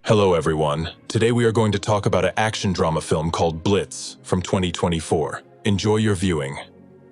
Hello everyone. Today we are going to talk about an action drama film called Blitz from 2024. Enjoy your viewing.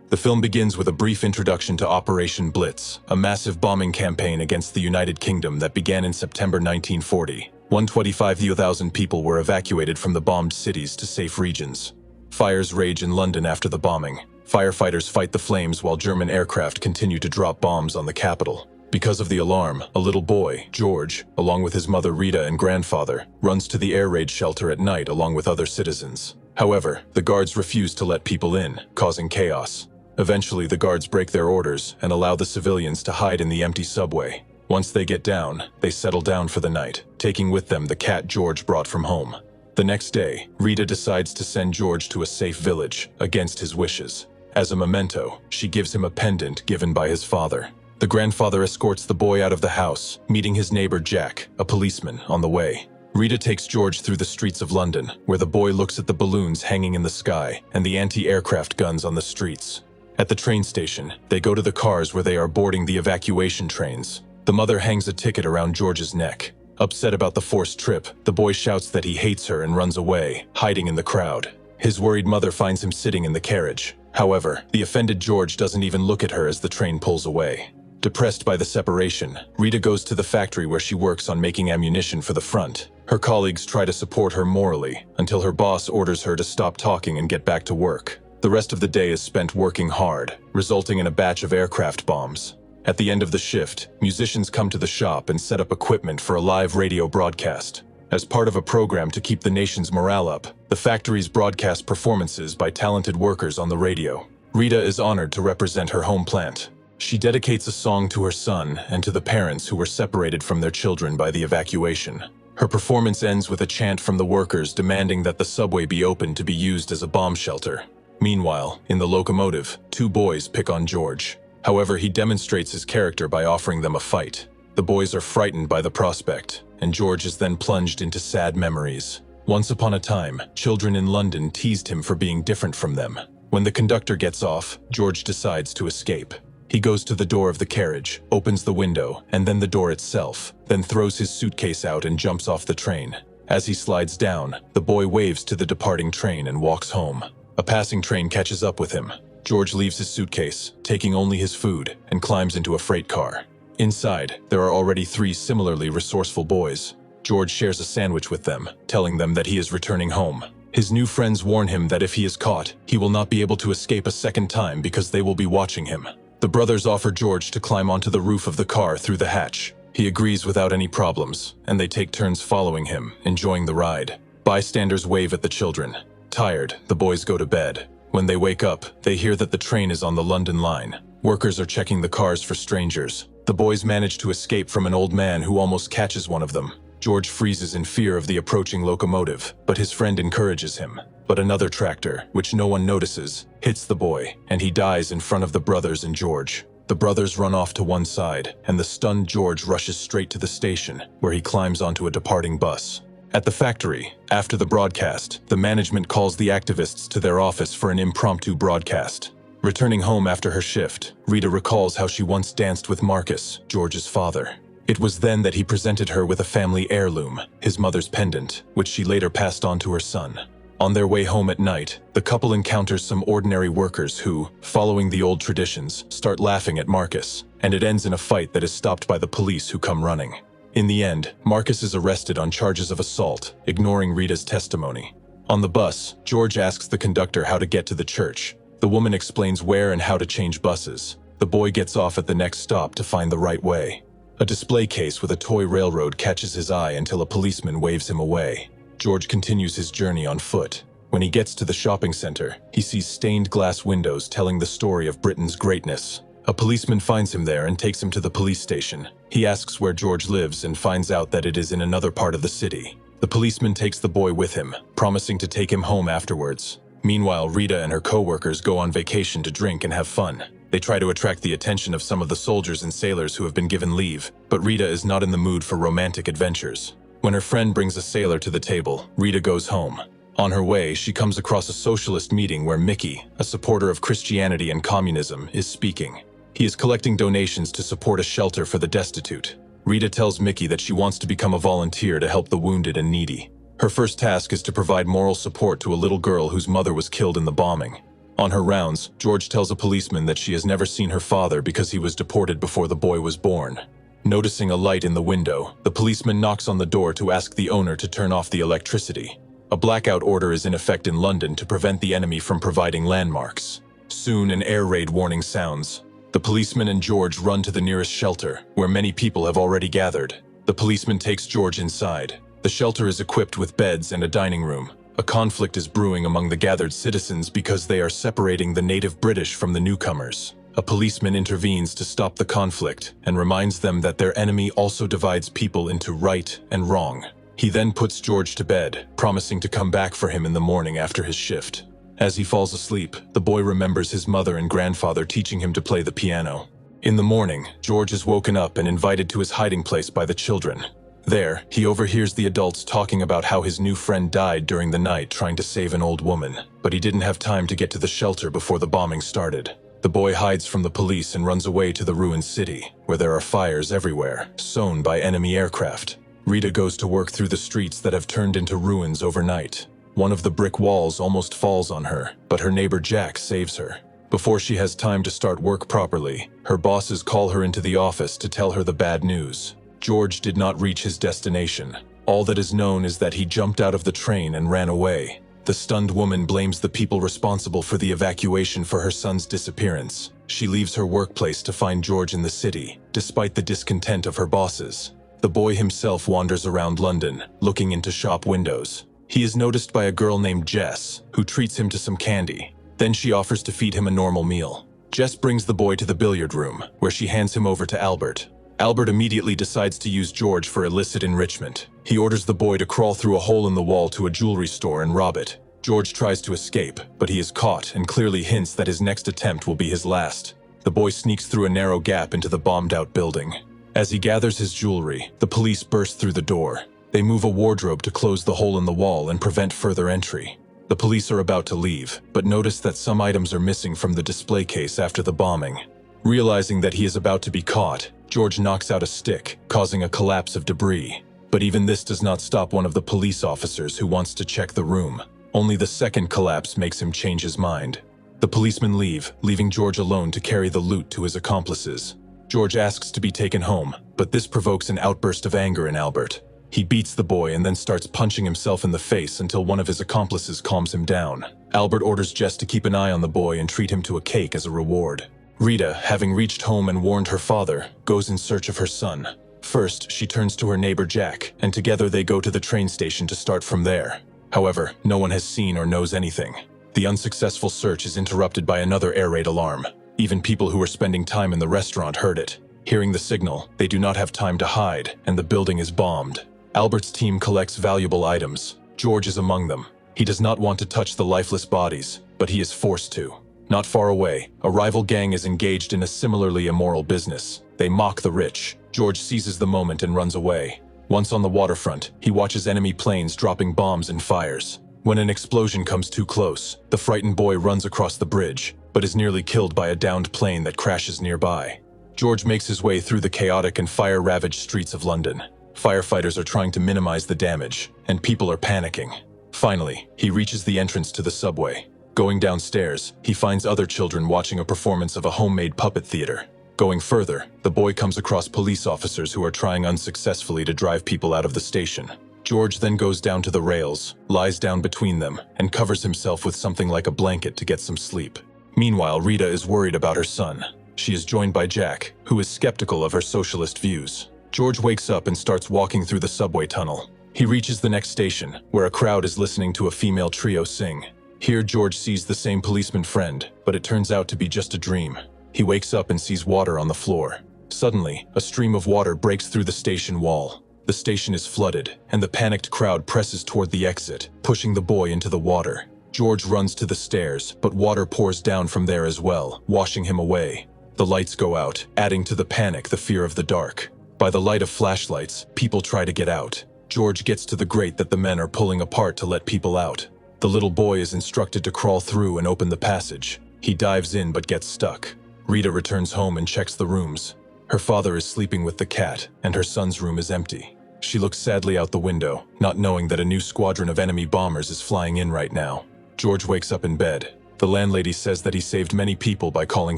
The film begins with a brief introduction to Operation Blitz, a massive bombing campaign against the United Kingdom that began in September 1940. 125,000 people were evacuated from the bombed cities to safe regions. Fires rage in London after the bombing. Firefighters fight the flames while German aircraft continue to drop bombs on the capital. Because of the alarm, a little boy, George, along with his mother Rita and grandfather, runs to the air raid shelter at night along with other citizens. However, the guards refuse to let people in, causing chaos. Eventually, the guards break their orders and allow the civilians to hide in the empty subway. Once they get down, they settle down for the night, taking with them the cat George brought from home. The next day, Rita decides to send George to a safe village, against his wishes. As a memento, she gives him a pendant given by his father. The grandfather escorts the boy out of the house, meeting his neighbor Jack, a policeman, on the way. Rita takes George through the streets of London, where the boy looks at the balloons hanging in the sky and the anti-aircraft guns on the streets. At the train station, they go to the cars where they are boarding the evacuation trains. The mother hangs a ticket around George's neck. Upset about the forced trip, the boy shouts that he hates her and runs away, hiding in the crowd. His worried mother finds him sitting in the carriage. However, the offended George doesn't even look at her as the train pulls away. Depressed by the separation, Rita goes to the factory where she works on making ammunition for the front. Her colleagues try to support her morally, until her boss orders her to stop talking and get back to work. The rest of the day is spent working hard, resulting in a batch of aircraft bombs. At the end of the shift, musicians come to the shop and set up equipment for a live radio broadcast. As part of a program to keep the nation's morale up, the factories broadcast performances by talented workers on the radio. Rita is honored to represent her home plant. She dedicates a song to her son and to the parents who were separated from their children by the evacuation. Her performance ends with a chant from the workers demanding that the subway be opened to be used as a bomb shelter. Meanwhile, in the locomotive, two boys pick on George. However, he demonstrates his character by offering them a fight. The boys are frightened by the prospect, and George is then plunged into sad memories. Once upon a time, children in London teased him for being different from them. When the conductor gets off, George decides to escape. He goes to the door of the carriage, opens the window, and then the door itself, then throws his suitcase out and jumps off the train. As he slides down, the boy waves to the departing train and walks home. A passing train catches up with him. George leaves his suitcase, taking only his food, and climbs into a freight car. Inside, there are already three similarly resourceful boys. George shares a sandwich with them, telling them that he is returning home. His new friends warn him that if he is caught, he will not be able to escape a second time because they will be watching him. The brothers offer George to climb onto the roof of the car through the hatch. He agrees without any problems, and they take turns following him, enjoying the ride. Bystanders wave at the children. Tired, the boys go to bed. When they wake up, they hear that the train is on the London line. Workers are checking the cars for strangers. The boys manage to escape from an old man who almost catches one of them. George freezes in fear of the approaching locomotive, but his friend encourages him. But another tractor, which no one notices, hits the boy, and he dies in front of the brothers and George. The brothers run off to one side, and the stunned George rushes straight to the station, where he climbs onto a departing bus. At the factory, after the broadcast, the management calls the activists to their office for an impromptu broadcast. Returning home after her shift, Rita recalls how she once danced with Marcus, George's father. It was then that he presented her with a family heirloom, his mother's pendant, which she later passed on to her son. On their way home at night, the couple encounters some ordinary workers who, following the old traditions, start laughing at Marcus, and it ends in a fight that is stopped by the police who come running. In the end, Marcus is arrested on charges of assault, ignoring Rita's testimony. On the bus, George asks the conductor how to get to the church. The woman explains where and how to change buses. The boy gets off at the next stop to find the right way. A display case with a toy railroad catches his eye until a policeman waves him away. George continues his journey on foot. When he gets to the shopping center, he sees stained glass windows telling the story of Britain's greatness. A policeman finds him there and takes him to the police station. He asks where George lives and finds out that it is in another part of the city. The policeman takes the boy with him, promising to take him home afterwards. Meanwhile, Rita and her co-workers go on vacation to drink and have fun. They try to attract the attention of some of the soldiers and sailors who have been given leave, but Rita is not in the mood for romantic adventures. When her friend brings a sailor to the table, Rita goes home. On her way, she comes across a socialist meeting where Mickey, a supporter of Christianity and communism, is speaking. He is collecting donations to support a shelter for the destitute. Rita tells Mickey that she wants to become a volunteer to help the wounded and needy. Her first task is to provide moral support to a little girl whose mother was killed in the bombing. On her rounds, George tells a policeman that she has never seen her father because he was deported before the boy was born. Noticing a light in the window, the policeman knocks on the door to ask the owner to turn off the electricity. A blackout order is in effect in London to prevent the enemy from providing landmarks. Soon an air raid warning sounds. The policeman and George run to the nearest shelter, where many people have already gathered. The policeman takes George inside. The shelter is equipped with beds and a dining room. A conflict is brewing among the gathered citizens because they are separating the native British from the newcomers. A policeman intervenes to stop the conflict and reminds them that their enemy also divides people into right and wrong. He then puts George to bed, promising to come back for him in the morning after his shift. As he falls asleep, the boy remembers his mother and grandfather teaching him to play the piano. In the morning, George is woken up and invited to his hiding place by the children. There, he overhears the adults talking about how his new friend died during the night trying to save an old woman, but he didn't have time to get to the shelter before the bombing started. The boy hides from the police and runs away to the ruined city, where there are fires everywhere, sown by enemy aircraft. Rita goes to work through the streets that have turned into ruins overnight. One of the brick walls almost falls on her, but her neighbor Jack saves her. Before she has time to start work properly, her bosses call her into the office to tell her the bad news. George did not reach his destination. All that is known is that he jumped out of the train and ran away. The stunned woman blames the people responsible for the evacuation for her son's disappearance. She leaves her workplace to find George in the city, despite the discontent of her bosses. The boy himself wanders around London, looking into shop windows. He is noticed by a girl named Jess, who treats him to some candy. Then she offers to feed him a normal meal. Jess brings the boy to the billiard room, where she hands him over to Albert. Albert immediately decides to use George for illicit enrichment. He orders the boy to crawl through a hole in the wall to a jewelry store and rob it. George tries to escape, but he is caught and clearly hints that his next attempt will be his last. The boy sneaks through a narrow gap into the bombed-out building. As he gathers his jewelry, the police burst through the door. They move a wardrobe to close the hole in the wall and prevent further entry. The police are about to leave, but notice that some items are missing from the display case after the bombing. Realizing that he is about to be caught, George knocks out a stick, causing a collapse of debris. But even this does not stop one of the police officers who wants to check the room. Only the second collapse makes him change his mind. The policemen leave, leaving George alone to carry the loot to his accomplices. George asks to be taken home, but this provokes an outburst of anger in Albert. He beats the boy and then starts punching himself in the face until one of his accomplices calms him down. Albert orders Jess to keep an eye on the boy and treat him to a cake as a reward. Rita, having reached home and warned her father, goes in search of her son. First, she turns to her neighbor Jack, and together they go to the train station to start from there. However, no one has seen or knows anything. The unsuccessful search is interrupted by another air raid alarm. Even people who were spending time in the restaurant heard it. Hearing the signal, they do not have time to hide, and the building is bombed. Albert's team collects valuable items. George is among them. He does not want to touch the lifeless bodies, but he is forced to. Not far away, a rival gang is engaged in a similarly immoral business. They mock the rich. George seizes the moment and runs away. Once on the waterfront, he watches enemy planes dropping bombs and fires. When an explosion comes too close, the frightened boy runs across the bridge, but is nearly killed by a downed plane that crashes nearby. George makes his way through the chaotic and fire-ravaged streets of London. Firefighters are trying to minimize the damage, and people are panicking. Finally, he reaches the entrance to the subway. Going downstairs, he finds other children watching a performance of a homemade puppet theater. Going further, the boy comes across police officers who are trying unsuccessfully to drive people out of the station. George then goes down to the rails, lies down between them, and covers himself with something like a blanket to get some sleep. Meanwhile, Rita is worried about her son. She is joined by Jack, who is skeptical of her socialist views. George wakes up and starts walking through the subway tunnel. He reaches the next station, where a crowd is listening to a female trio sing. Here, George sees the same policeman friend, but it turns out to be just a dream. He wakes up and sees water on the floor. Suddenly, a stream of water breaks through the station wall. The station is flooded, and the panicked crowd presses toward the exit, pushing the boy into the water. George runs to the stairs, but water pours down from there as well, washing him away. The lights go out, adding to the panic the fear of the dark. By the light of flashlights, people try to get out. George gets to the grate that the men are pulling apart to let people out. The little boy is instructed to crawl through and open the passage. He dives in but gets stuck. Rita returns home and checks the rooms. Her father is sleeping with the cat, and her son's room is empty. She looks sadly out the window, not knowing that a new squadron of enemy bombers is flying in right now. George wakes up in bed. The landlady says that he saved many people by calling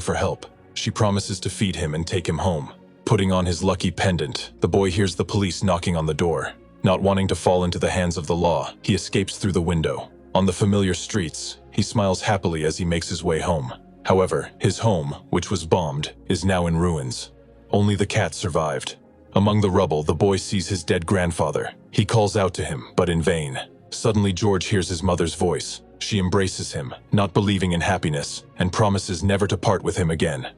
for help. She promises to feed him and take him home. Putting on his lucky pendant, the boy hears the police knocking on the door. Not wanting to fall into the hands of the law, he escapes through the window. On the familiar streets, he smiles happily as he makes his way home. However, his home, which was bombed, is now in ruins. Only the cat survived. Among the rubble, the boy sees his dead grandfather. He calls out to him, but in vain. Suddenly, George hears his mother's voice. She embraces him, not believing in happiness, and promises never to part with him again.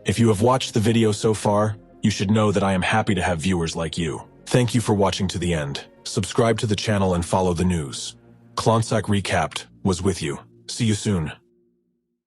If you have watched the video so far, you should know that I am happy to have viewers like you. Thank you for watching to the end. Subscribe to the channel and follow the news. Klonsak Recapped was with you. See you soon.